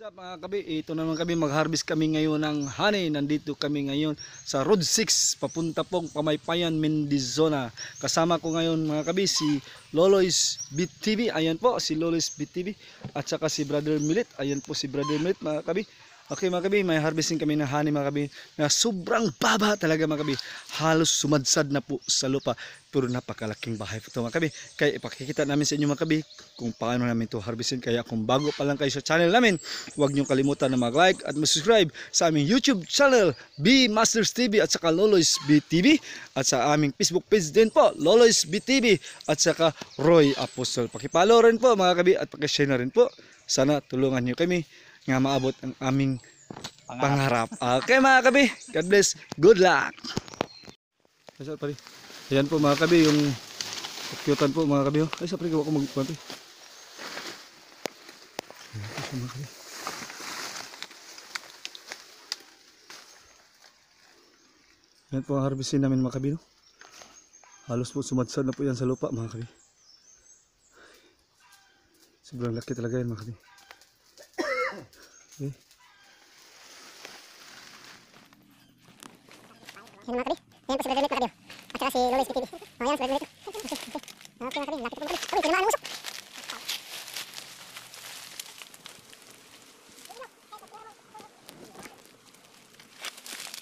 What's up mga kabi? Ito naman kami, mag-harvest kami ngayon ng honey. Nandito kami ngayon sa Road 6 papunta pong Pamaypayan, Mendizona. Kasama ko ngayon mga kabi si Loloy's Beat TV. Ayan po si Loloy's Beat TV. At saka si Brother Milit. Ayan po si Brother Milit mga kabi. Okay mga kabi, may harvesting kami ng honey mga kabi na sobrang baba talaga mga kabi. Halos sumadsad na po sa lupa. Pero napakalaking bahay po ito mga kabi. Kaya ipakikita namin sa inyo mga kabi kung paano namin ito harvesting. Kaya kung bago pa lang kayo sa channel namin, huwag niyong kalimutan na mag-like at mag-subscribe sa aming YouTube channel B Masters TV at saka Loloy's B TV. At sa aming Facebook page din po, Loloy's B TV at saka Roy Apostol. Pakipalo rin po mga kabi at pakishare na rin po. Sana tulungan niyo kami nga maabot ang aming pangarap. Okay mga kabi, God bless, good luck. Ayan po mga kabi, yung kukyutan po mga kabi. Ay sa pari, gawa ko magpapay. Ayan po mga kabi. Ayan po ang harvestin namin mga kabi. No? Halos po sumadsad na po yan sa lupa mga kabi. Sobrang laki talaga yan mga kabi. Okay. Ayan mga kabi, ayan po si Brother Milit mga kabi. At saka si Loloy's BTV. O ayan si Brother Milit. Okay mga kabi, lapit po mga kabi. Uy, tinamaan ang usok.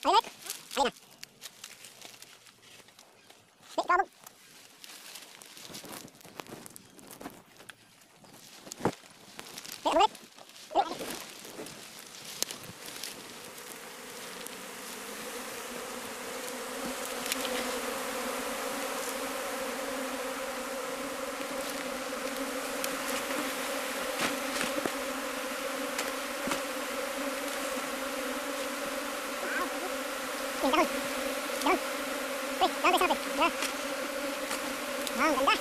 Ayun Milit, ayun na. Milit, kabog. Milit, Milit. Down. Down. Wait, down tayo sa atin. Yeah. Ang ganda.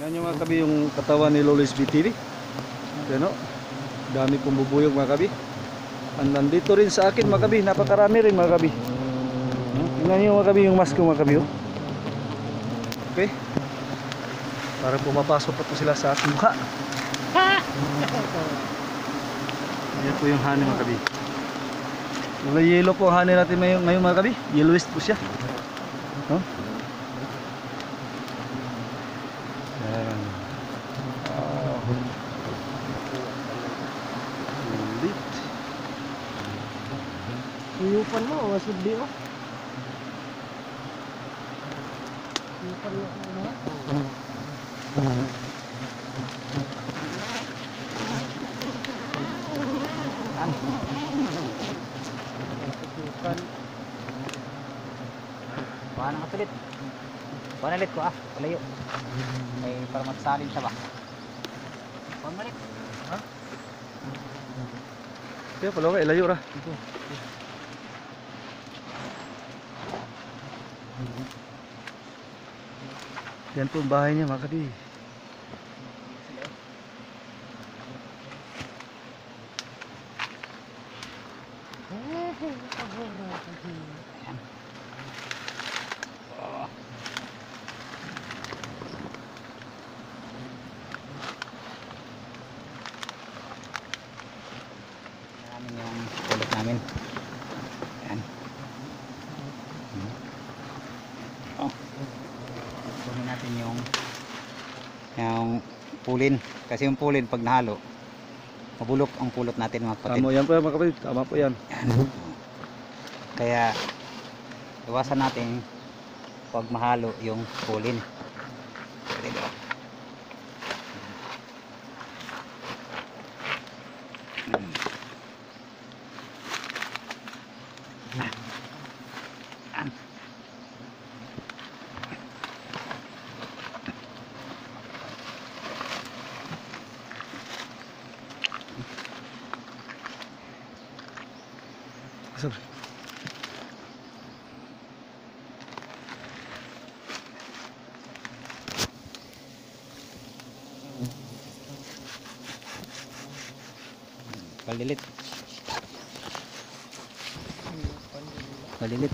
Yan yung mga kabi yung katawan ni Loloy's BTV. Yan o, dami pong bubuyog mga kabi. Nandito rin sa akin mga kabi, napakarami rin mga kabi. Tingnan nyo mga kabi yung mask ko mga kabi. Okay, parang pumapasok pa po sila sa aking mukha. Yan po yung honey mga kabi. Kulay yellow po ang honey natin ngayon mga kabi. Yellowish po siya. Ayan. Ulit. Uyupan mo, masubli mo. Uyupan mo ano? Uyupan. Paano katulit? Paano ulit ko palayo. May para magsalin siya ba? Paano ulit? Ha? Kaya pala ka, ilayo ra. Yan po ang bahay niya mga kabi. Namin yung pulot namin. Ayan. Oh. Kunin natin yung pulin. Kasi yung pulin pag nahalo, mabulok ang pulot natin mga kapatid. Tama yan po mga kabi, tama po yan. Ayan. Kaya iwasan natin pag mahalo yung pulin. Dito. Sorry. Palilit. Palilit.